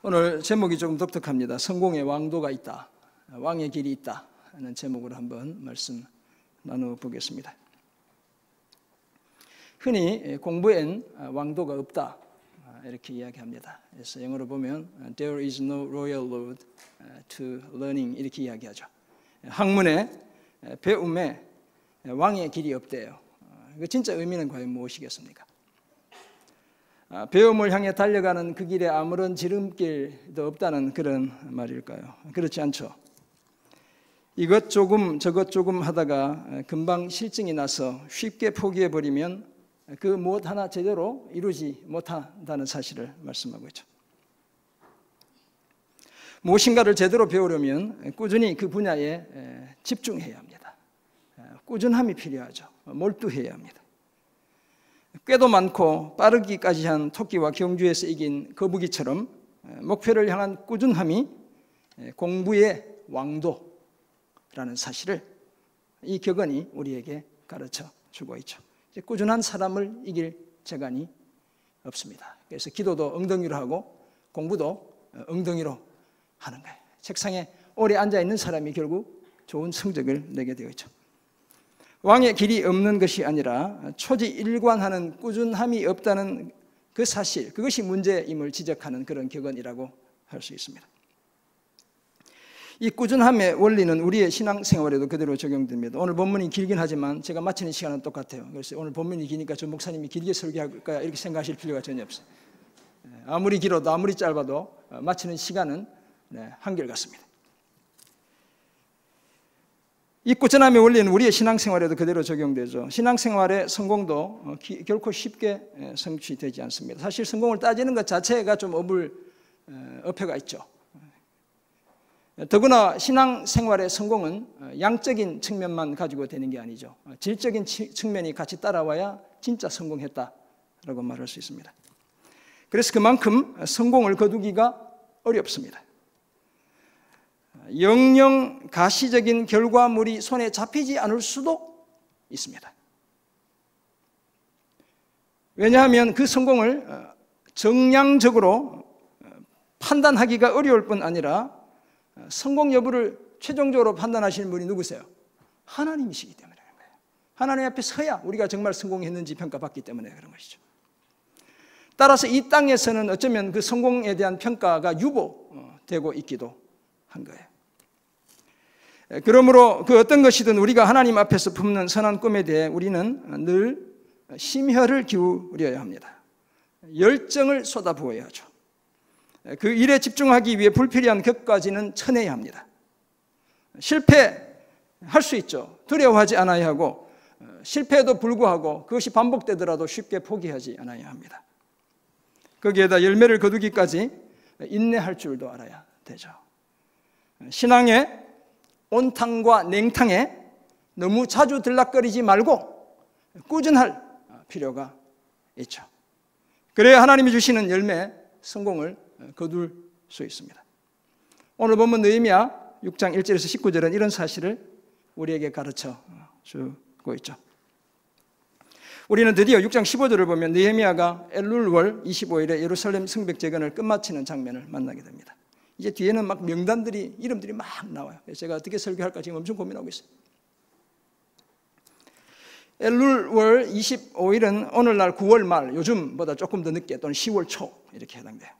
오늘 제목이 조금 독특합니다. 성공의 왕도가 있다, 왕의 길이 있다 하는 제목으로 한번 말씀 나눠보겠습니다. 흔히 공부엔 왕도가 없다 이렇게 이야기합니다. 그래서 영어로 보면 There is no royal road to learning 이렇게 이야기하죠. 학문에 배움에 왕의 길이 없대요. 그 진짜 의미는 과연 무엇이겠습니까? 배움을 향해 달려가는 그 길에 아무런 지름길도 없다는 그런 말일까요? 그렇지 않죠. 이것 조금 저것 조금 하다가 금방 실증이 나서 쉽게 포기해버리면 그 무엇 하나 제대로 이루지 못한다는 사실을 말씀하고 있죠. 무엇인가를 제대로 배우려면 꾸준히 그 분야에 집중해야 합니다. 꾸준함이 필요하죠. 몰두해야 합니다. 꾀도 많고 빠르기까지 한 토끼와 경주에서 이긴 거북이처럼 목표를 향한 꾸준함이 공부의 왕도라는 사실을 이 격언이 우리에게 가르쳐 주고 있죠. 꾸준한 사람을 이길 재간이 없습니다. 그래서 기도도 엉덩이로 하고 공부도 엉덩이로 하는 거예요. 책상에 오래 앉아있는 사람이 결국 좋은 성적을 내게 되어 있죠. 왕의 길이 없는 것이 아니라 초지일관하는 꾸준함이 없다는 그 사실, 그것이 문제임을 지적하는 그런 격언이라고 할 수 있습니다. 이 꾸준함의 원리는 우리의 신앙생활에도 그대로 적용됩니다. 오늘 본문이 길긴 하지만 제가 마치는 시간은 똑같아요. 그래서 오늘 본문이 기니까 저 목사님이 길게 설교할까 이렇게 생각하실 필요가 전혀 없어요. 아무리 길어도 아무리 짧아도 마치는 시간은 한결같습니다. 이 꾸준함의 원리는 우리의 신앙생활에도 그대로 적용되죠. 신앙생활의 성공도 결코 쉽게 성취되지 않습니다. 사실 성공을 따지는 것 자체가 좀 어폐가 있죠. 더구나 신앙생활의 성공은 양적인 측면만 가지고 되는 게 아니죠. 질적인 측면이 같이 따라와야 진짜 성공했다라고 말할 수 있습니다. 그래서 그만큼 성공을 거두기가 어렵습니다. 영영 가시적인 결과물이 손에 잡히지 않을 수도 있습니다. 왜냐하면 그 성공을 정량적으로 판단하기가 어려울 뿐 아니라 성공 여부를 최종적으로 판단하시는 분이 누구세요? 하나님이시기 때문에 그런 거예요. 하나님 앞에 서야 우리가 정말 성공했는지 평가받기 때문에 그런 것이죠. 따라서 이 땅에서는 어쩌면 그 성공에 대한 평가가 유보되고 있기도 한 거예요. 그러므로 그 어떤 것이든 우리가 하나님 앞에서 품는 선한 꿈에 대해 우리는 늘 심혈을 기울여야 합니다. 열정을 쏟아부어야 하죠. 그 일에 집중하기 위해 불필요한 격까지는 쳐내야 합니다. 실패할 수 있죠. 두려워하지 않아야 하고 실패에도 불구하고 그것이 반복되더라도 쉽게 포기하지 않아야 합니다. 거기에다 열매를 거두기까지 인내할 줄도 알아야 되죠. 신앙의 온탕과 냉탕에 너무 자주 들락거리지 말고 꾸준할 필요가 있죠. 그래야 하나님이 주시는 열매, 성공을 거둘 수 있습니다. 오늘 본문 느헤미야 6장 1절에서 19절은 이런 사실을 우리에게 가르쳐 주고 있죠. 우리는 드디어 6장 15절을 보면 느헤미야가 엘룰월 25일에 예루살렘 성벽 재건을 끝마치는 장면을 만나게 됩니다. 이제 뒤에는 막 명단들이, 이름들이 막 나와요. 제가 어떻게 설교할까 지금 엄청 고민하고 있어요. 엘룰월 25일은 오늘날 9월 말, 요즘보다 조금 더 늦게 또는 10월 초 이렇게 해당돼요.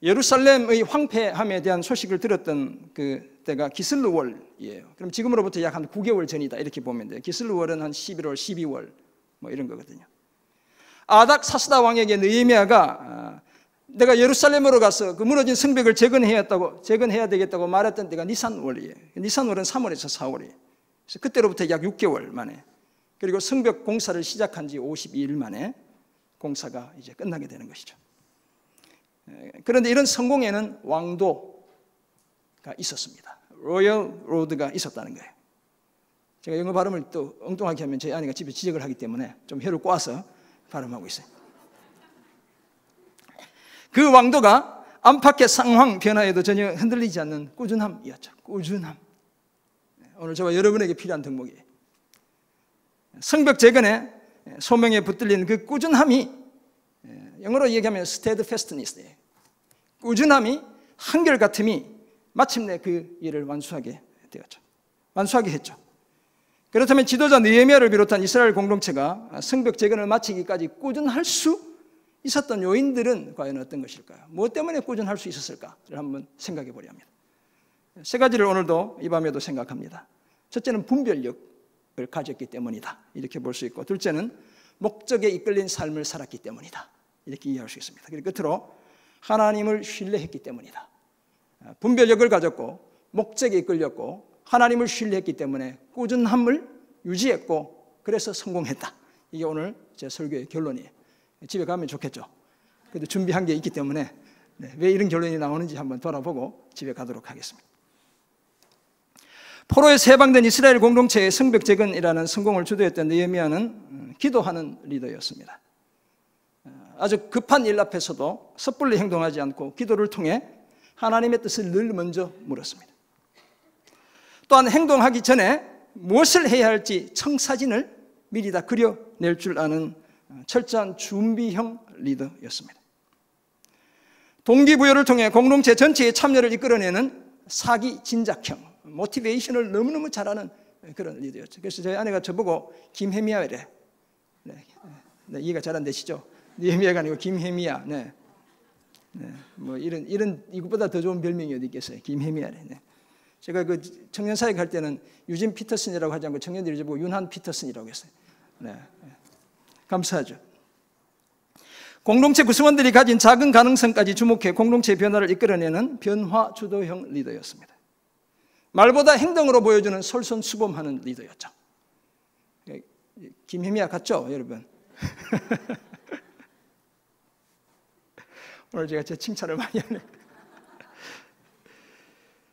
예루살렘의 황폐함에 대한 소식을 들었던 그 때가 기슬루월이에요. 그럼 지금으로부터 약 한 9개월 전이다 이렇게 보면 돼요. 기슬루월은 한 11월, 12월 뭐 이런 거거든요. 아닥사스다 왕에게 느헤미야가 내가 예루살렘으로 가서 그 무너진 성벽을 재건해야 되겠다고 말했던 때가 니산월이에요. 니산월은 3월에서 4월이에요. 그래서 그때로부터 약 6개월 만에, 그리고 성벽 공사를 시작한 지 52일 만에 공사가 이제 끝나게 되는 것이죠. 그런데 이런 성공에는 왕도가 있었습니다. 로열 로드가 있었다는 거예요. 제가 영어 발음을 또 엉뚱하게 하면 저희 아내가 집에 지적을 하기 때문에 좀 혀를 꼬아서 발음하고 있어요. 그 왕도가 안팎의 상황 변화에도 전혀 흔들리지 않는 꾸준함이었죠. 꾸준함. 오늘 저와 여러분에게 필요한 덕목이에요. 성벽 재건에 소명에 붙들린 그 꾸준함이 영어로 얘기하면 steadfastness예요. 꾸준함이, 한결같음이 마침내 그 일을 완수하게 되었죠. 완수하게 했죠. 그렇다면 지도자 느헤미야를 비롯한 이스라엘 공동체가 성벽 재건을 마치기까지 꾸준할 수 있었던 요인들은 과연 어떤 것일까요? 무엇 때문에 꾸준할 수 있었을까를 한번 생각해 보려 합니다. 세 가지를 오늘도 이 밤에도 생각합니다. 첫째는 분별력을 가졌기 때문이다, 이렇게 볼 수 있고, 둘째는 목적에 이끌린 삶을 살았기 때문이다, 이렇게 이해할 수 있습니다. 그리고 끝으로 하나님을 신뢰했기 때문이다. 분별력을 가졌고 목적에 이끌렸고 하나님을 신뢰했기 때문에 꾸준함을 유지했고 그래서 성공했다. 이게 오늘 제 설교의 결론이에요. 집에 가면 좋겠죠. 그래도 준비한 게 있기 때문에 왜 이런 결론이 나오는지 한번 돌아보고 집에 가도록 하겠습니다. 포로에서 해방된 이스라엘 공동체의 성벽 재건이라는 성공을 주도했던 느헤미야는 기도하는 리더였습니다. 아주 급한 일 앞에서도 섣불리 행동하지 않고 기도를 통해 하나님의 뜻을 늘 먼저 물었습니다. 또한 행동하기 전에 무엇을 해야 할지 청사진을 미리 다 그려낼 줄 아는 철저한 준비형 리더였습니다. 동기부여를 통해 공동체 전체의 참여를 이끌어내는 사기 진작형, 모티베이션을 너무너무 잘하는 그런 리더였죠. 그래서 저희 아내가 저보고 김혜미야래. 이해가 잘 안 되시죠? 느헤미야가 아니고 김혜미야. 뭐 이런 이것보다 더 좋은 별명이 어디 있겠어요? 김혜미야래. 제가 그 청년 사역 할 때는 유진 피터슨이라고 하지 않고 청년들이 저보고 윤한 피터슨이라고 했어요. 감사하죠. 공동체 구성원들이 가진 작은 가능성까지 주목해 공동체의 변화를 이끌어내는 변화 주도형 리더였습니다. 말보다 행동으로 보여주는 솔선수범하는 리더였죠. 김혜미야 같죠, 여러분? 오늘 제가 제 칭찬을 많이 하네요.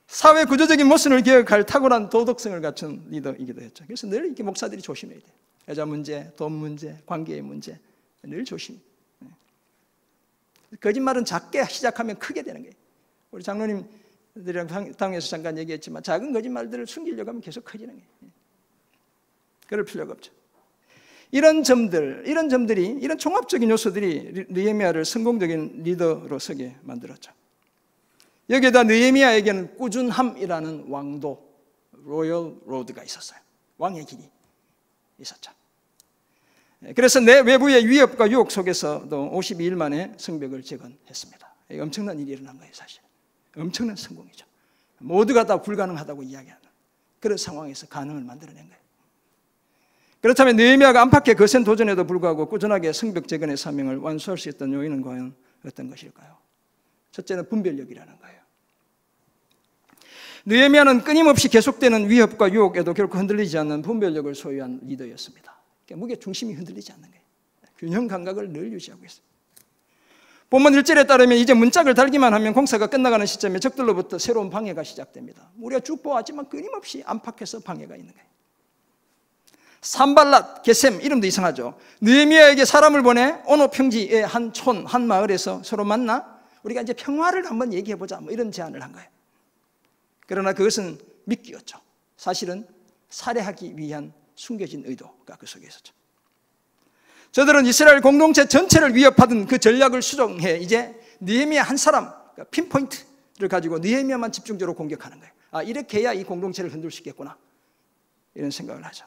사회 구조적인 모순을 개혁할 탁월한 도덕성을 갖춘 리더이기도 했죠. 그래서 늘 이렇게 목사들이 조심해야 돼요. 여자 문제, 돈 문제, 관계의 문제 늘 조심. 거짓말은 작게 시작하면 크게 되는 거예요. 우리 장로님들이랑 당에서 잠깐 얘기했지만 작은 거짓말들을 숨기려고 하면 계속 커지는 거예요. 그럴 필요가 없죠. 이런 점들이 이런 종합적인 요소들이 느헤미야를 성공적인 리더로 서게 만들었죠. 여기에다 느헤미야에게는 꾸준함이라는 왕도, 로열 로드가 있었어요. 왕의 길이 있었죠. 그래서 내 외부의 위협과 유혹 속에서도 52일 만에 성벽을 재건했습니다. 엄청난 일이 일어난 거예요, 사실. 엄청난 성공이죠. 모두가 다 불가능하다고 이야기하는 그런 상황에서 가능을 만들어낸 거예요. 그렇다면 느헤미야가 안팎의 거센 도전에도 불구하고 꾸준하게 성벽 재건의 사명을 완수할 수 있던 요인은 과연 어떤 것일까요? 첫째는 분별력이라는 거예요. 느헤미야는 끊임없이 계속되는 위협과 유혹에도 결코 흔들리지 않는 분별력을 소유한 리더였습니다. 그러니까 무게 중심이 흔들리지 않는 거예요. 균형 감각을 늘 유지하고 있어요. 본문 1절에 따르면 이제 문짝을 달기만 하면 공사가 끝나가는 시점에 적들로부터 새로운 방해가 시작됩니다. 우리가 쭉 보았지만 끊임없이 안팎에서 방해가 있는 거예요. 산발랏, 게셈, 이름도 이상하죠. 느헤미야에게 사람을 보내 오노 평지의 한 촌, 한 마을에서 서로 만나 우리가 이제 평화를 한번 얘기해보자, 뭐 이런 제안을 한 거예요. 그러나 그것은 미끼였죠. 사실은 살해하기 위한 숨겨진 의도가 그 속에 있었죠. 저들은 이스라엘 공동체 전체를 위협하던 그 전략을 수정해 이제 느헤미야 한 사람, 핀포인트를 가지고 느헤미야만 집중적으로 공격하는 거예요. 아, 이렇게 해야 이 공동체를 흔들 수 있겠구나, 이런 생각을 하죠.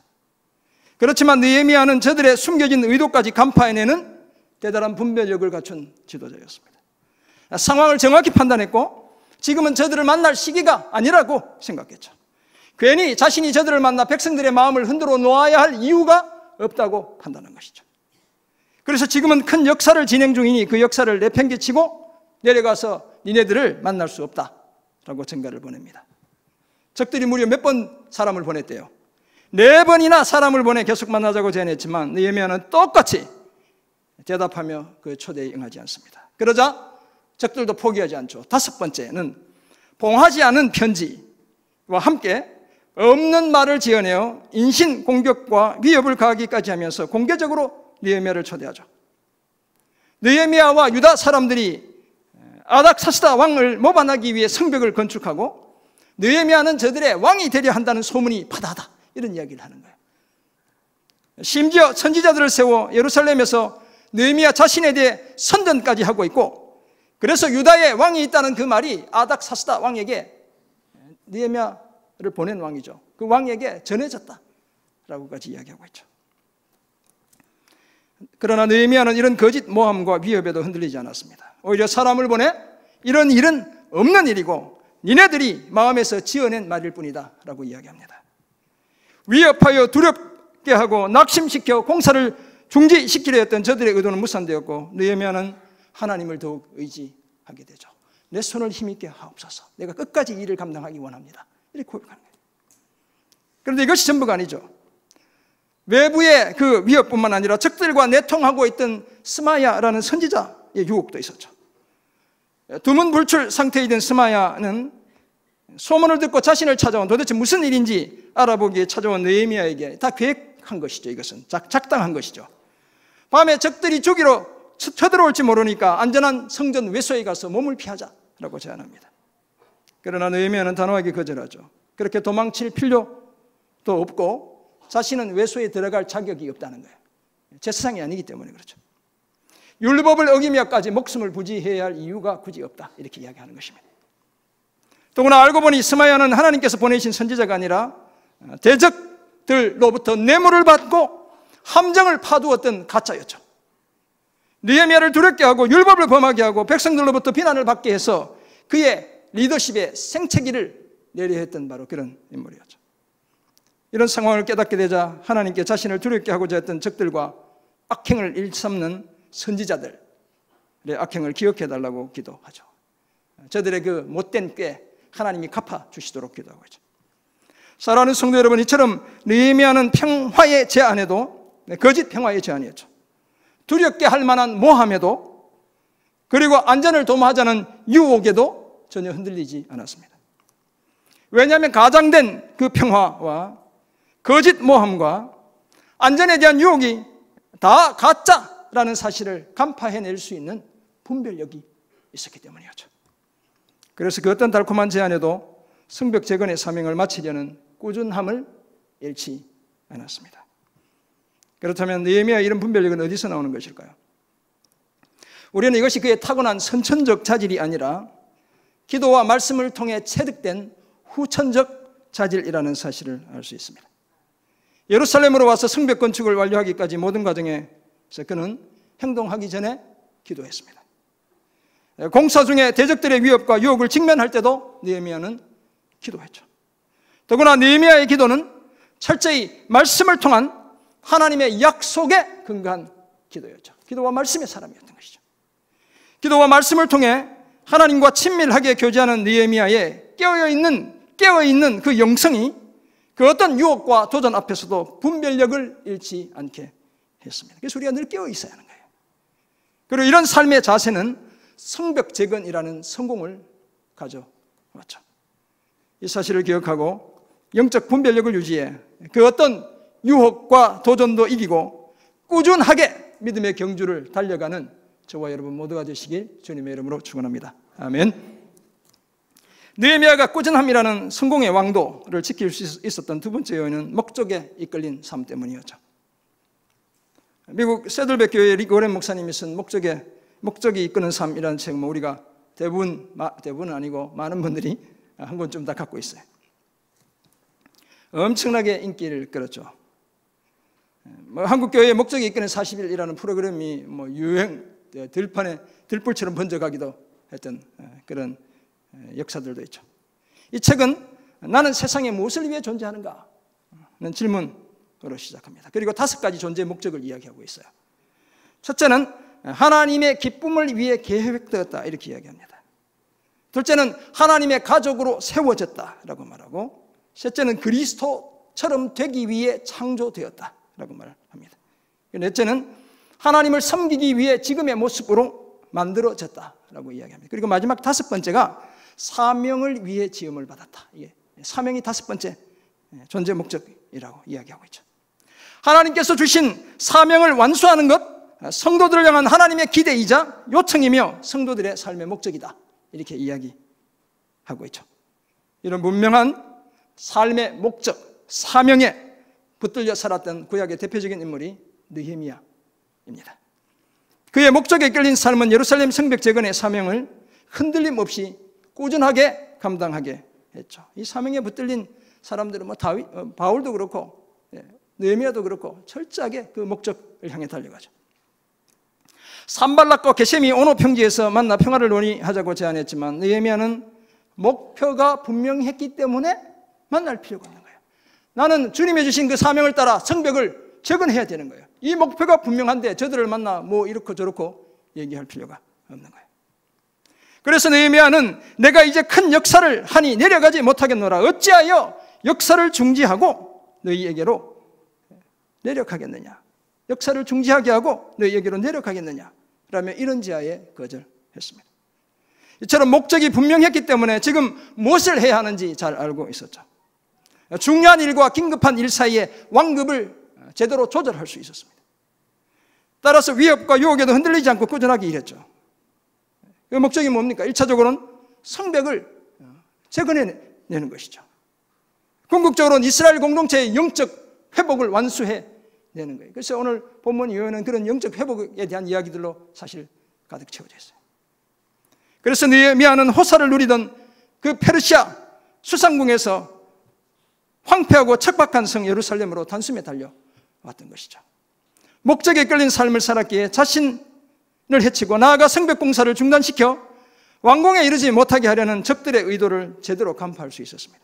그렇지만 느헤미야는 저들의 숨겨진 의도까지 간파해내는 대단한 분별력을 갖춘 지도자였습니다. 상황을 정확히 판단했고 지금은 저들을 만날 시기가 아니라고 생각했죠. 괜히 자신이 저들을 만나 백성들의 마음을 흔들어 놓아야 할 이유가 없다고 판단한 것이죠. 그래서 지금은 큰 역사를 진행 중이니 그 역사를 내팽개치고 내려가서 니네들을 만날 수 없다라고 전가를 보냅니다. 적들이 무려 몇 번 사람을 보냈대요. 4번이나 사람을 보내 계속 만나자고 제안했지만 느헤미야는 똑같이 대답하며 그 초대에 응하지 않습니다. 그러자 적들도 포기하지 않죠. 5번째는 봉하지 않은 편지와 함께 없는 말을 지어내어 인신 공격과 위협을 가하기까지 하면서 공개적으로 느헤미야를 초대하죠. 느헤미야와 유다 사람들이 아닥사스다 왕을 모반하기 위해 성벽을 건축하고 느헤미야는 저들의 왕이 되려 한다는 소문이 파다하다, 이런 이야기를 하는 거예요. 심지어 선지자들을 세워 예루살렘에서 느헤미야 자신에 대해 선전까지 하고 있고 그래서 유다에 왕이 있다는 그 말이 아닥사스다 왕에게 느헤미야를 보낸 왕이죠. 그 왕에게 전해졌다라고까지 이야기하고 있죠. 그러나 느헤미야는 이런 거짓 모함과 위협에도 흔들리지 않았습니다. 오히려 사람을 보내 이런 일은 없는 일이고 니네들이 마음에서 지어낸 말일 뿐이다 라고 이야기합니다. 위협하여 두렵게 하고 낙심시켜 공사를 중지시키려 했던 저들의 의도는 무산되었고 느헤미야는 하나님을 더욱 의지하게 되죠. 내 손을 힘있게 하옵소서. 내가 끝까지 일을 감당하기 원합니다. 이렇게 고백하는 거예요. 그런데 이것이 전부가 아니죠. 외부의 그 위협뿐만 아니라 적들과 내통하고 있던 스마야라는 선지자의 유혹도 있었죠. 두문불출 상태에 있던 스마야는 소문을 듣고 자신을 찾아온 도대체 무슨 일인지 알아보기에 찾아온 느헤미야에게 다 계획한 것이죠. 이것은 작당한 것이죠. 밤에 적들이 죽이러 쳐들어올지 모르니까 안전한 성전 외소에 가서 몸을 피하자라고 제안합니다. 그러나 느헤미야는 단호하게 거절하죠. 그렇게 도망칠 필요도 없고 자신은 외소에 들어갈 자격이 없다는 거예요. 제사장이 아니기 때문에 그렇죠. 율법을 어기며까지 목숨을 부지해야 할 이유가 굳이 없다 이렇게 이야기하는 것입니다. 더구나 알고 보니 스마야는 하나님께서 보내신 선지자가 아니라 대적들로부터 뇌물을 받고 함정을 파두었던 가짜였죠. 느헤미야를 두렵게 하고 율법을 범하게 하고 백성들로부터 비난을 받게 해서 그의 리더십에 생채기를 내려 했던 바로 그런 인물이었죠. 이런 상황을 깨닫게 되자 하나님께 자신을 두렵게 하고자 했던 적들과 악행을 일삼는 선지자들의 악행을 기억해달라고 기도하죠. 저들의 그 못된 꾀 하나님이 갚아주시도록 기도하고 있죠. 사랑하는 성도 여러분, 이처럼 느헤미야는 평화의 제안에도 거짓 평화의 제안이었죠. 두렵게 할 만한 모함에도 그리고 안전을 도모하자는 유혹에도 전혀 흔들리지 않았습니다. 왜냐하면 가장된 그 평화와 거짓 모함과 안전에 대한 유혹이 다 가짜라는 사실을 간파해낼 수 있는 분별력이 있었기 때문이었죠. 그래서 그 어떤 달콤한 제안에도 성벽 재건의 사명을 마치려는 꾸준함을 잃지 않았습니다. 그렇다면 느헤미야의 이런 분별력은 어디서 나오는 것일까요? 우리는 이것이 그의 타고난 선천적 자질이 아니라 기도와 말씀을 통해 체득된 후천적 자질이라는 사실을 알 수 있습니다. 예루살렘으로 와서 성벽 건축을 완료하기까지 모든 과정에서 그는 행동하기 전에 기도했습니다. 공사 중에 대적들의 위협과 유혹을 직면할 때도 느헤미야는 기도했죠. 더구나 느헤미야의 기도는 철저히 말씀을 통한 하나님의 약속에 근거한 기도였죠. 기도와 말씀의 사람이었던 것이죠. 기도와 말씀을 통해 하나님과 친밀하게 교제하는 느헤미야의 깨어있는 그 영성이 그 어떤 유혹과 도전 앞에서도 분별력을 잃지 않게 했습니다. 그래서 우리가 늘 깨어 있어야 하는 거예요. 그리고 이런 삶의 자세는 성벽 재건이라는 성공을 가져왔죠. 이 사실을 기억하고 영적 분별력을 유지해 그 어떤 유혹과 도전도 이기고 꾸준하게 믿음의 경주를 달려가는 저와 여러분 모두가 되시길 주님의 이름으로 축원합니다. 아멘. 느헤미야가 꾸준함이라는 성공의 왕도를 지킬 수 있었던 두 번째 요인은 목적에 이끌린 삶 때문이었죠. 미국 세들백 교회 릭 워렌 목사님이 쓴 목적이 이끄는 삶이라는 책은 우리가 대부분은 아니고 많은 분들이 한 권쯤 다 갖고 있어요. 엄청나게 인기를 끌었죠. 한국 교회의 목적이 이끄는 40일이라는 프로그램이 유행 들불처럼 번져가기도 했던 그런 역사들도 있죠. 이 책은 나는 세상에 무엇을 위해 존재하는가 하는 질문으로 시작합니다. 그리고 5가지 존재의 목적을 이야기하고 있어요. 첫째는 하나님의 기쁨을 위해 계획되었다 이렇게 이야기합니다. 둘째는 하나님의 가족으로 세워졌다라고 말하고, 셋째는 그리스도처럼 되기 위해 창조되었다라고 말합니다. 넷째는 하나님을 섬기기 위해 지금의 모습으로 만들어졌다라고 이야기합니다. 그리고 마지막 5번째가 사명을 위해 지음을 받았다. 이게 사명이 5번째 존재 목적이라고 이야기하고 있죠. 하나님께서 주신 사명을 완수하는 것, 성도들을 향한 하나님의 기대이자 요청이며 성도들의 삶의 목적이다 이렇게 이야기하고 있죠. 이런 분명한 삶의 목적, 사명에 붙들려 살았던 구약의 대표적인 인물이 느헤미야입니다. 그의 목적에 끌린 삶은 예루살렘 성벽 재건의 사명을 흔들림 없이 꾸준하게 감당하게 했죠. 이 사명에 붙들린 사람들은 바울도 그렇고 느헤미야도 그렇고 철저하게 그 목적을 향해 달려가죠. 산발락과 게셈이 오노 평지에서 만나 평화를 논의하자고 제안했지만 느헤미야는 목표가 분명했기 때문에 만날 필요가 없는 거예요. 나는 주님이 주신 그 사명을 따라 성벽을 재건해야 되는 거예요. 이 목표가 분명한데 저들을 만나 뭐 이렇고 저렇고 얘기할 필요가 없는 거예요. 그래서 느헤미야는 내가 이제 큰 역사를 하니 내려가지 못하겠노라. 어찌하여 역사를 중지하고 너희에게로 내려가겠느냐. 역사를 중지하게 하고 너희에게로 내려가겠느냐. 라며 이런 지하에 거절했습니다. 이처럼 목적이 분명했기 때문에 지금 무엇을 해야 하는지 잘 알고 있었죠. 중요한 일과 긴급한 일 사이에 완급을 제대로 조절할 수 있었습니다. 따라서 위협과 유혹에도 흔들리지 않고 꾸준하게 일했죠. 그 목적이 뭡니까? 1차적으로는 성벽을 재건해내는 것이죠. 궁극적으로는 이스라엘 공동체의 영적 회복을 완수해내는 거예요. 그래서 오늘 본문 이후에는 그런 영적 회복에 대한 이야기들로 사실 가득 채워져 있어요. 그래서 느헤미야는 호사를 누리던 그 페르시아 수상궁에서 황폐하고 척박한 성 예루살렘으로 단숨에 달려왔던 것이죠. 목적에 끌린 삶을 살았기에 자신을 해치고 나아가 성벽 공사를 중단시켜 완공에 이르지 못하게 하려는 적들의 의도를 제대로 간파할 수 있었습니다.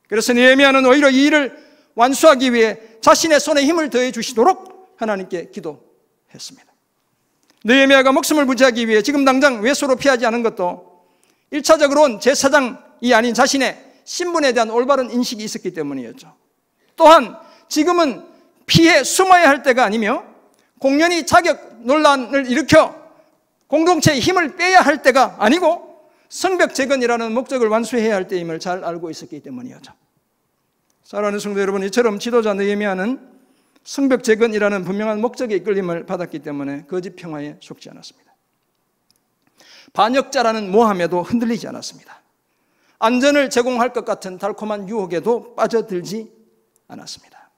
그래서 느헤미야는 오히려 이 일을 완수하기 위해 자신의 손에 힘을 더해 주시도록 하나님께 기도했습니다. 느헤미야가 목숨을 부지하기 위해 지금 당장 외소로 피하지 않은 것도 1차적으로는 제사장이 아닌 자신의 신분에 대한 올바른 인식이 있었기 때문이었죠. 또한 지금은 피해 숨어야 할 때가 아니며 공연히 자격 논란을 일으켜 공동체의 힘을 빼야 할 때가 아니고 성벽 재건이라는 목적을 완수해야 할 때임을 잘 알고 있었기 때문이었죠. 사랑하는 성도 여러분, 이처럼 지도자 느헤미야는 성벽 재건이라는 분명한 목적의 이끌림을 받았기 때문에 거짓 평화에 속지 않았습니다. 반역자라는 모함에도 흔들리지 않았습니다. 안전을 제공할 것 같은 달콤한 유혹에도 빠져들지 않았습니다.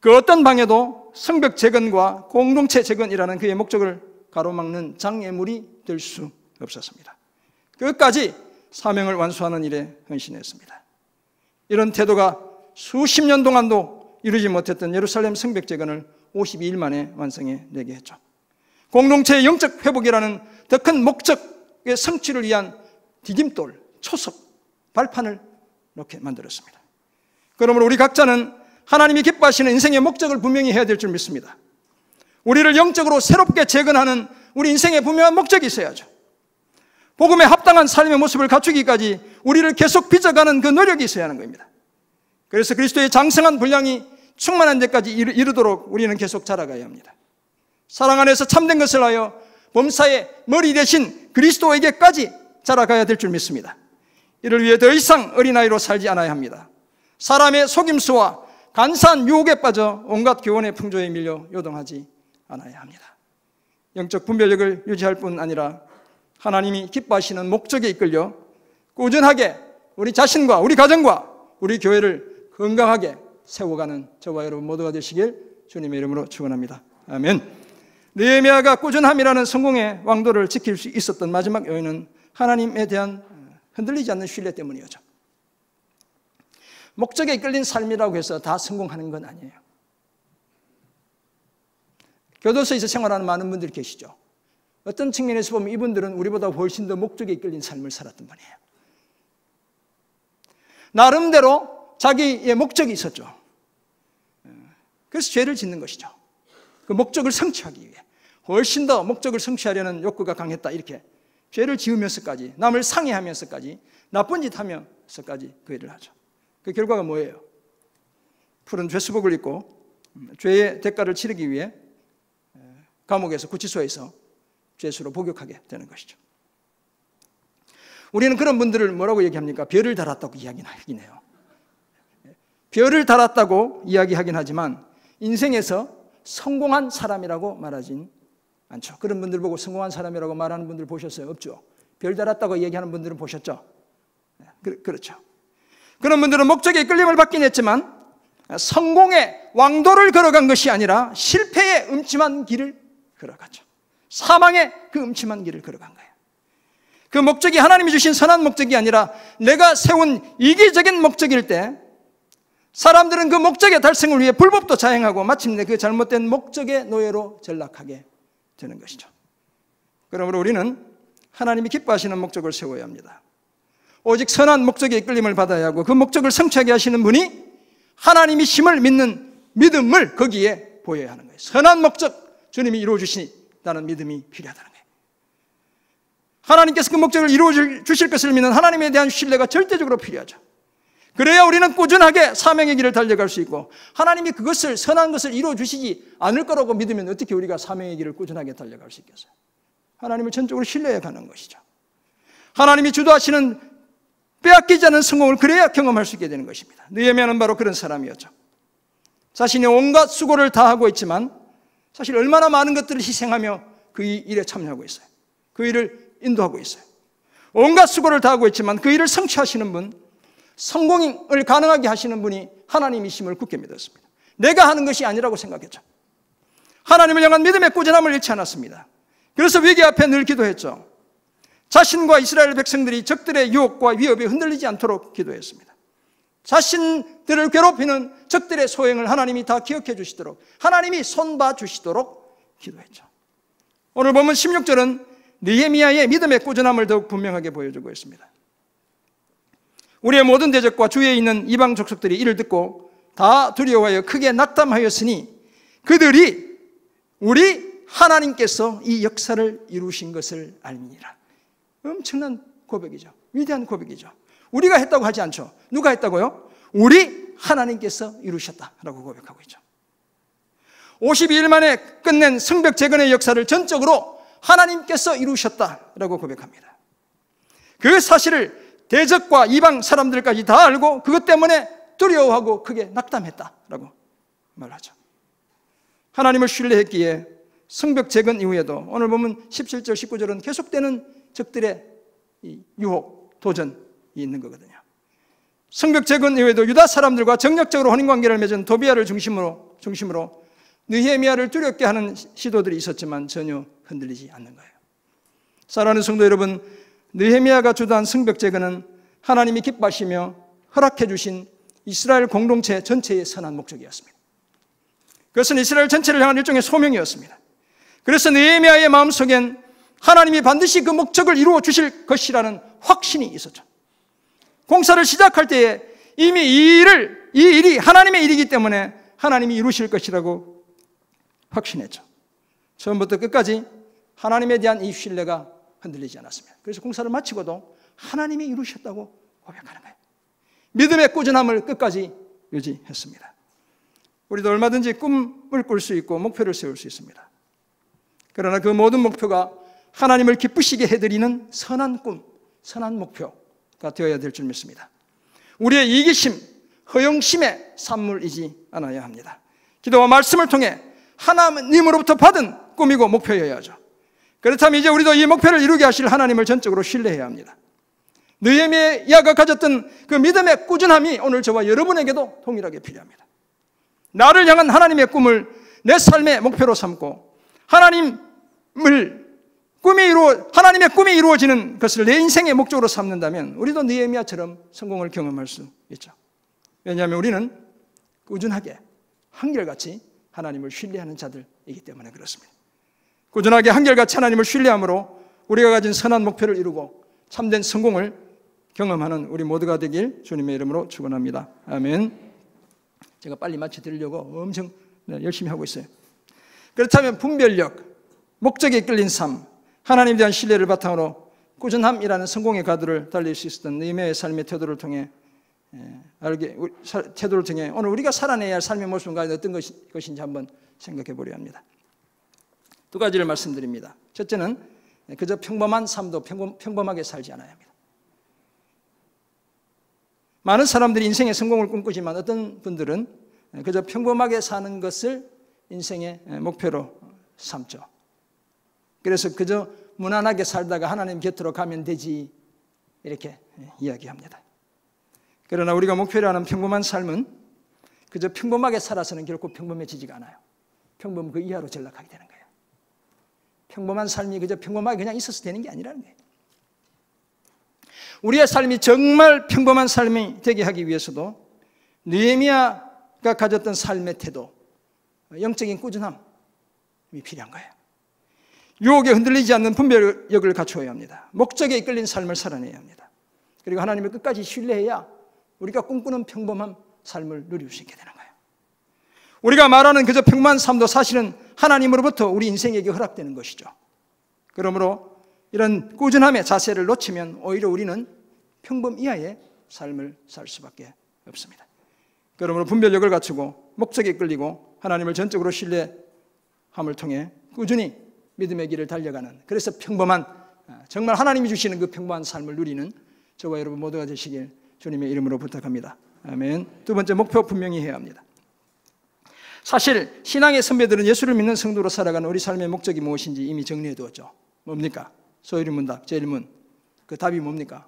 그 어떤 방해도 성벽 재건과 공동체 재건이라는 그의 목적을 가로막는 장애물이 될 수 없었습니다. 끝까지 사명을 완수하는 일에 헌신했습니다. 이런 태도가 수십 년 동안도 이루지 못했던 예루살렘 성벽 재건을 52일 만에 완성해내게 했죠. 공동체의 영적 회복이라는 더 큰 목적의 성취를 위한 디딤돌, 초석, 발판을 이렇게 만들었습니다. 그러므로 우리 각자는 하나님이 기뻐하시는 인생의 목적을 분명히 해야 될 줄 믿습니다. 우리를 영적으로 새롭게 재건하는 우리 인생의 분명한 목적이 있어야죠. 복음에 합당한 삶의 모습을 갖추기까지 우리를 계속 빚어가는 그 노력이 있어야 하는 겁니다. 그래서 그리스도의 장성한 분량이 충만한 데까지 이르도록 우리는 계속 자라가야 합니다. 사랑 안에서 참된 것을 하여 범사의 머리 대신 그리스도에게까지 자라가야 될 줄 믿습니다. 이를 위해 더 이상 어린아이로 살지 않아야 합니다. 사람의 속임수와 간사한 유혹에 빠져 온갖 교훈의 풍조에 밀려 요동하지 않아야 합니다. 영적 분별력을 유지할 뿐 아니라 하나님이 기뻐하시는 목적에 이끌려 꾸준하게 우리 자신과 우리 가정과 우리 교회를 건강하게 세워가는 저와 여러분 모두가 되시길 주님의 이름으로 축원합니다. 아멘. 느헤미야가 꾸준함이라는 성공의 왕도를 지킬 수 있었던 마지막 요인은 하나님에 대한 흔들리지 않는 신뢰 때문이었죠. 목적에 이끌린 삶이라고 해서 다 성공하는 건 아니에요. 교도소에서 생활하는 많은 분들이 계시죠. 어떤 측면에서 보면 이분들은 우리보다 훨씬 더 목적에 이끌린 삶을 살았던 분이에요. 나름대로 자기의 목적이 있었죠. 그래서 죄를 짓는 것이죠. 그 목적을 성취하기 위해 훨씬 더 목적을 성취하려는 욕구가 강했다, 이렇게 죄를 지으면서까지, 남을 상해하면서까지, 나쁜 짓 하면서까지 그 일을 하죠. 그 결과가 뭐예요? 푸른 죄수복을 입고 죄의 대가를 치르기 위해 감옥에서, 구치소에서 죄수로 복역하게 되는 것이죠. 우리는 그런 분들을 뭐라고 얘기합니까? 별을 달았다고 이야기하긴 해요. 별을 달았다고 이야기하긴 하지만 인생에서 성공한 사람이라고 말하진 않죠. 그런 분들 보고 성공한 사람이라고 말하는 분들 보셨어요? 없죠. 별 달았다고 얘기하는 분들은 보셨죠? 그렇죠. 그런 분들은 목적에 이끌림을 받긴 했지만 성공의 왕도를 걸어간 것이 아니라 실패의 음침한 길을 걸어갔죠. 사망의 그 음침한 길을 걸어간 거예요. 그 목적이 하나님이 주신 선한 목적이 아니라 내가 세운 이기적인 목적일 때 사람들은 그 목적의 달성을 위해 불법도 자행하고 마침내 그 잘못된 목적의 노예로 전락하게 되는 것이죠. 그러므로 우리는 하나님이 기뻐하시는 목적을 세워야 합니다. 오직 선한 목적에 이끌림을 받아야 하고 그 목적을 성취하게 하시는 분이 하나님이심을 믿는 믿음을 거기에 보여야 하는 거예요. 선한 목적, 주님이 이루어주신다는 믿음이 필요하다는 거예요. 하나님께서 그 목적을 이루어 주실 것을 믿는 하나님에 대한 신뢰가 절대적으로 필요하죠. 그래야 우리는 꾸준하게 사명의 길을 달려갈 수 있고, 하나님이 그것을, 선한 것을 이루어 주시지 않을 거라고 믿으면 어떻게 우리가 사명의 길을 꾸준하게 달려갈 수 있겠어요? 하나님을 전적으로 신뢰해 가는 것이죠. 하나님이 주도하시는 빼앗기지 않은 성공을 그래야 경험할 수 있게 되는 것입니다. 느헤미야는 바로 그런 사람이었죠. 자신이 온갖 수고를 다하고 있지만 사실 얼마나 많은 것들을 희생하며 그 일에 참여하고 있어요. 그 일을 인도하고 있어요. 온갖 수고를 다하고 있지만 그 일을 성취하시는 분, 성공을 가능하게 하시는 분이 하나님이심을 굳게 믿었습니다. 내가 하는 것이 아니라고 생각했죠. 하나님을 향한 믿음의 꾸준함을 잃지 않았습니다. 그래서 위기 앞에 늘 기도했죠. 자신과 이스라엘 백성들이 적들의 유혹과 위협에 흔들리지 않도록 기도했습니다. 자신들을 괴롭히는 적들의 소행을 하나님이 다 기억해 주시도록, 하나님이 손봐 주시도록 기도했죠. 오늘 보면 16절은 느헤미야의 믿음의 꾸준함을 더욱 분명하게 보여주고 있습니다. 우리의 모든 대적과 주위에 있는 이방 족속들이 이를 듣고 다 두려워하여 크게 낙담하였으니 그들이 우리 하나님께서 이 역사를 이루신 것을 알미니라. 엄청난 고백이죠. 위대한 고백이죠. 우리가 했다고 하지 않죠. 누가 했다고요? 우리 하나님께서 이루셨다라고 고백하고 있죠. 52일 만에 끝낸 성벽 재건의 역사를 전적으로 하나님께서 이루셨다라고 고백합니다. 그 사실을 대적과 이방 사람들까지 다 알고 그것 때문에 두려워하고 크게 낙담했다라고 말하죠. 하나님을 신뢰했기에 성벽 재건 이후에도 오늘 보면 17절, 19절은 계속되는 적들의 유혹, 도전이 있는 거거든요. 성벽 재건 이후에도 유다 사람들과 정략적으로 혼인관계를 맺은 도비야를 중심으로 느헤미야를 두렵게 하는 시도들이 있었지만 전혀 흔들리지 않는 거예요. 사랑하는 성도 여러분, 느헤미야가 주도한 성벽 재건은 하나님이 기뻐하시며 허락해 주신 이스라엘 공동체 전체의 선한 목적이었습니다. 그것은 이스라엘 전체를 향한 일종의 소명이었습니다. 그래서 느헤미야의 마음속엔 하나님이 반드시 그 목적을 이루어 주실 것이라는 확신이 있었죠. 공사를 시작할 때에 이미 이 일이 하나님의 일이기 때문에 하나님이 이루실 것이라고 확신했죠. 처음부터 끝까지 하나님에 대한 이 신뢰가 흔들리지 않았습니다. 그래서 공사를 마치고도 하나님이 이루셨다고 고백하는 거예요. 믿음의 꾸준함을 끝까지 유지했습니다. 우리도 얼마든지 꿈을 꿀 수 있고 목표를 세울 수 있습니다. 그러나 그 모든 목표가 하나님을 기쁘시게 해드리는 선한 꿈, 선한 목표가 되어야 될 줄 믿습니다. 우리의 이기심, 허영심의 산물이지 않아야 합니다. 기도와 말씀을 통해 하나님으로부터 받은 꿈이고 목표여야죠. 그렇다면 이제 우리도 이 목표를 이루게 하실 하나님을 전적으로 신뢰해야 합니다. 느헤미야가 가졌던 그 믿음의 꾸준함이 오늘 저와 여러분에게도 동일하게 필요합니다. 나를 향한 하나님의 꿈을 내 삶의 목표로 삼고 하나님의 꿈이 이루어지는 것을 내 인생의 목적으로 삼는다면 우리도 느헤미야처럼 성공을 경험할 수 있죠. 왜냐하면 우리는 꾸준하게 한결같이 하나님을 신뢰하는 자들이기 때문에 그렇습니다. 꾸준하게 한결같이 하나님을 신뢰함으로 우리가 가진 선한 목표를 이루고 참된 성공을 경험하는 우리 모두가 되길 주님의 이름으로 축원합니다. 아멘. 제가 빨리 마쳐드리려고 엄청 열심히 하고 있어요. 그렇다면 분별력, 목적에 이끌린 삶, 하나님에 대한 신뢰를 바탕으로 꾸준함이라는 성공의 가도를 달릴 수 있었던 느헤미야의 삶의 태도를 통해 오늘 우리가 살아내야 할 삶의 모습은 과연 어떤 것인지 한번 생각해 보려 합니다. 두 가지를 말씀드립니다. 첫째는 그저 평범한 삶도 평범하게 살지 않아야 합니다. 많은 사람들이 인생의 성공을 꿈꾸지만 어떤 분들은 그저 평범하게 사는 것을 인생의 목표로 삼죠. 그래서 그저 무난하게 살다가 하나님 곁으로 가면 되지 이렇게 이야기합니다. 그러나 우리가 목표로 하는 평범한 삶은 그저 평범하게 살아서는 결코 평범해지지가 않아요. 평범 그 이하로 전락하게 되는 거예요. 평범한 삶이 그저 평범하게 그냥 있어서 되는 게 아니라는 거예요. 우리의 삶이 정말 평범한 삶이 되게 하기 위해서도 느헤미야가 가졌던 삶의 태도, 영적인 꾸준함이 필요한 거예요. 유혹에 흔들리지 않는 분별력을 갖추어야 합니다. 목적에 이끌린 삶을 살아내야 합니다. 그리고 하나님을 끝까지 신뢰해야 우리가 꿈꾸는 평범한 삶을 누릴 수 있게 되는 거예요. 우리가 말하는 그저 평범한 삶도 사실은 하나님으로부터 우리 인생에게 허락되는 것이죠. 그러므로 이런 꾸준함의 자세를 놓치면 오히려 우리는 평범 이하의 삶을 살 수밖에 없습니다. 그러므로 분별력을 갖추고 목적에 끌리고 하나님을 전적으로 신뢰함을 통해 꾸준히 믿음의 길을 달려가는, 그래서 평범한, 정말 하나님이 주시는 그 평범한 삶을 누리는 저와 여러분 모두가 되시길 주님의 이름으로 부탁합니다. 아멘. 두 번째, 목표 분명히 해야 합니다. 사실 신앙의 선배들은 예수를 믿는 성도로 살아가는 우리 삶의 목적이 무엇인지 이미 정리해 두었죠. 뭡니까? 소일문답, 제일문. 그 답이 뭡니까?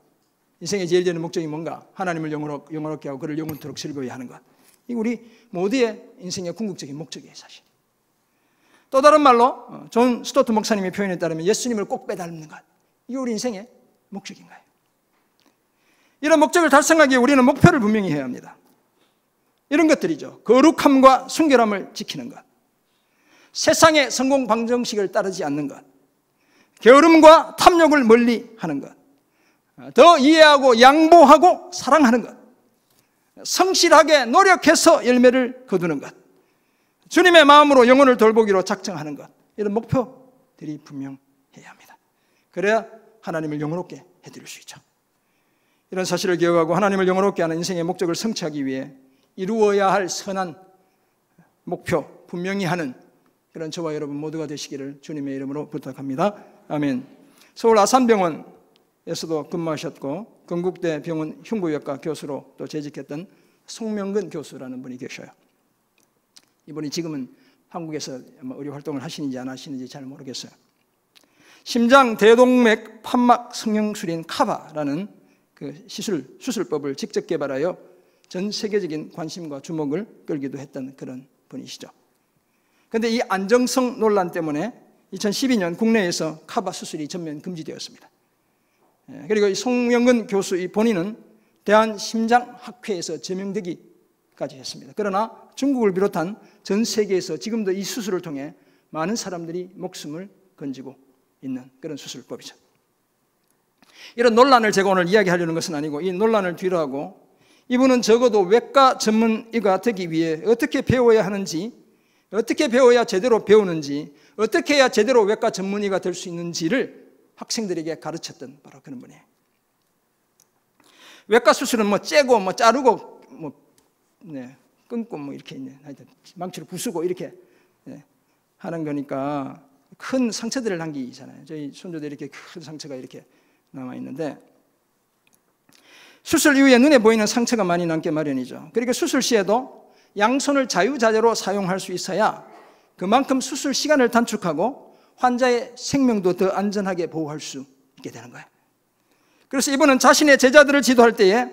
인생의 제일 되는 목적이 뭔가? 하나님을 영원롭게 하고 그를 영원토록 즐거워야 하는 것. 이게 우리 모두의 인생의 궁극적인 목적이에요, 사실. 또 다른 말로 존 스토트 목사님의 표현에 따르면 예수님을 꼭 빼닮는 것. 이게 우리 인생의 목적인 거예요. 이런 목적을 달성하기 위해 우리는 목표를 분명히 해야 합니다. 이런 것들이죠. 거룩함과 순결함을 지키는 것, 세상의 성공 방정식을 따르지 않는 것, 게으름과 탐욕을 멀리 하는 것, 더 이해하고 양보하고 사랑하는 것, 성실하게 노력해서 열매를 거두는 것, 주님의 마음으로 영혼을 돌보기로 작정하는 것, 이런 목표들이 분명해야 합니다. 그래야 하나님을 영원롭게 해드릴 수 있죠. 이런 사실을 기억하고 하나님을 영원롭게 하는 인생의 목적을 성취하기 위해 이루어야 할 선한 목표 분명히 하는 그런 저와 여러분 모두가 되시기를 주님의 이름으로 부탁합니다. 아멘. 서울 아산병원에서도 근무하셨고 건국대 병원 흉부외과 교수로 또 재직했던 송명근 교수라는 분이 계셔요. 이분이 지금은 한국에서 의료 활동을 하시는지 안 하시는지 잘 모르겠어요. 심장 대동맥 판막 성형술인 카바라는 그 수술법을 직접 개발하여 전 세계적인 관심과 주목을 끌기도 했던 그런 분이시죠. 그런데 이 안정성 논란 때문에 2012년 국내에서 카바 수술이 전면 금지되었습니다. 그리고 이 송명근 교수 본인은 대한심장학회에서 제명되기까지 했습니다. 그러나 중국을 비롯한 전 세계에서 지금도 이 수술을 통해 많은 사람들이 목숨을 건지고 있는 그런 수술법이죠. 이런 논란을 제가 오늘 이야기하려는 것은 아니고 이 논란을 뒤로하고 이분은 적어도 외과 전문의가 되기 위해 어떻게 배워야 하는지, 어떻게 배워야 제대로 배우는지, 어떻게 해야 제대로 외과 전문의가 될 수 있는지를 학생들에게 가르쳤던 바로 그런 분이에요. 외과 수술은 째고 자르고 끊고 이렇게 하여튼 망치로 부수고 이렇게 하는 거니까 큰 상처들을 남기잖아요. 저희 손주들 이렇게 큰 상처가 이렇게 남아 있는데 수술 이후에 눈에 보이는 상처가 많이 남게 마련이죠. 그리고 수술 시에도 양손을 자유자재로 사용할 수 있어야 그만큼 수술 시간을 단축하고 환자의 생명도 더 안전하게 보호할 수 있게 되는 거예요. 그래서 이분은 자신의 제자들을 지도할 때에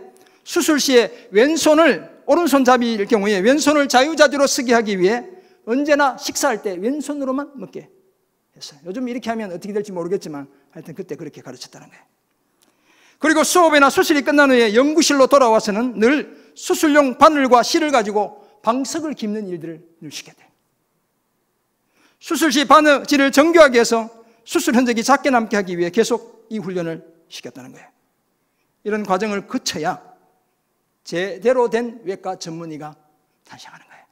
수술 시에 왼손을 오른손잡이일 경우에 왼손을 자유자재로 쓰게 하기 위해 언제나 식사할 때 왼손으로만 먹게 했어요. 요즘 이렇게 하면 어떻게 될지 모르겠지만 하여튼 그때 그렇게 가르쳤다는 거예요. 그리고 수업이나 수술이 끝난 후에 연구실로 돌아와서는 늘 수술용 바늘과 실을 가지고 방석을 깁는 일들을 늘 시게 돼요. 수술 시 바느질을 정교하게 해서 수술 흔적이 작게 남게 하기 위해 계속 이 훈련을 시켰다는 거예요. 이런 과정을 거쳐야 제대로 된 외과 전문의가 탄생하는 거예요.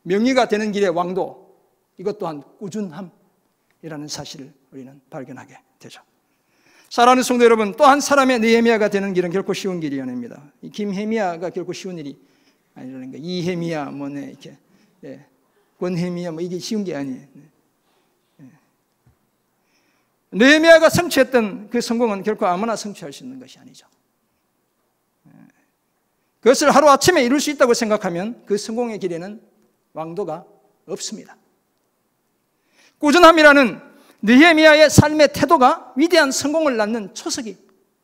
명의가 되는 길의 왕도, 이것 또한 꾸준함이라는 사실을 우리는 발견하게 되죠. 사랑하는 성도 여러분, 또 한 사람의 느헤미야가 되는 길은 결코 쉬운 길이 아닙니다. 이 김헤미야가 결코 쉬운 일이 아니라는 거예요. 이헤미야, 이렇게 권헤미야, 이게 쉬운 게 아니에요. 느헤미야가 성취했던 그 성공은 결코 아무나 성취할 수 있는 것이 아니죠. 그것을 하루아침에 이룰 수 있다고 생각하면 그 성공의 길에는 왕도가 없습니다. 꾸준함이라는 느헤미야의 삶의 태도가 위대한 성공을 낳는 초석이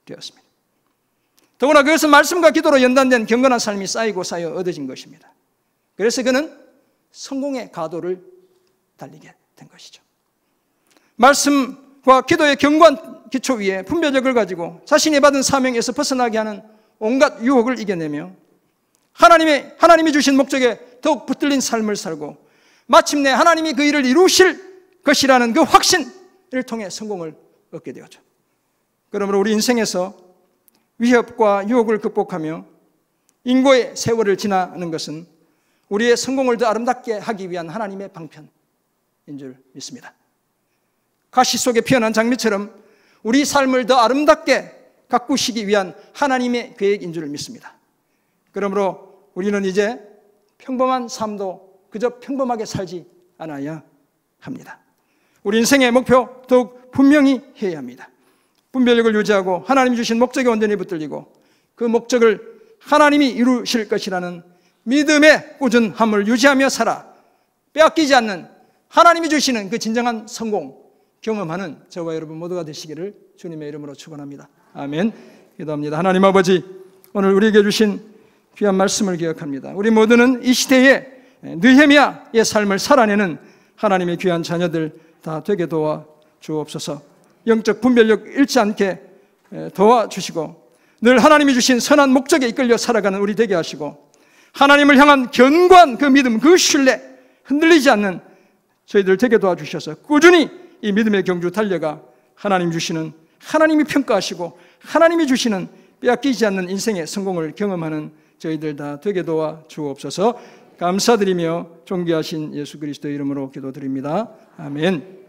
되었습니다. 더구나 그것은 말씀과 기도로 연단된 경건한 삶이 쌓이고 쌓여 얻어진 것입니다. 그래서 그는 성공의 가도를 달리게 된 것이죠. 말씀과 기도의 견고한 기초 위에 분별력을 가지고 자신이 받은 사명에서 벗어나게 하는 온갖 유혹을 이겨내며 하나님이 주신 목적에 더욱 붙들린 삶을 살고 마침내 하나님이 그 일을 이루실 것이라는 그 확신을 통해 성공을 얻게 되었죠. 그러므로 우리 인생에서 위협과 유혹을 극복하며 인고의 세월을 지나는 것은 우리의 성공을 더 아름답게 하기 위한 하나님의 방편인 줄 믿습니다. 가시 속에 피어난 장미처럼 우리 삶을 더 아름답게 가꾸시기 위한 하나님의 계획인 줄 믿습니다. 그러므로 우리는 이제 평범한 삶도 그저 평범하게 살지 않아야 합니다. 우리 인생의 목표 더욱 분명히 해야 합니다. 분별력을 유지하고 하나님이 주신 목적에 온전히 붙들리고 그 목적을 하나님이 이루실 것이라는 믿음의 꾸준함을 유지하며 살아 빼앗기지 않는 하나님이 주시는 그 진정한 성공 경험하는 저와 여러분 모두가 되시기를 주님의 이름으로 축원합니다. 아멘. 기도합니다. 하나님 아버지, 오늘 우리에게 주신 귀한 말씀을 기억합니다. 우리 모두는 이 시대에 느헤미야의 삶을 살아내는 하나님의 귀한 자녀들 다 되게 도와 주옵소서. 영적 분별력 잃지 않게 도와주시고 늘 하나님이 주신 선한 목적에 이끌려 살아가는 우리 되게 하시고 하나님을 향한 견고한 그 믿음, 그 신뢰 흔들리지 않는 저희들 되게 도와주셔서 꾸준히 이 믿음의 경주 달려가 하나님 주시는, 하나님이 평가하시고 하나님이 주시는 빼앗기지 않는 인생의 성공을 경험하는 저희들 다 되게 도와 주옵소서. 감사드리며 존귀하신 예수 그리스도의 이름으로 기도드립니다. 아멘.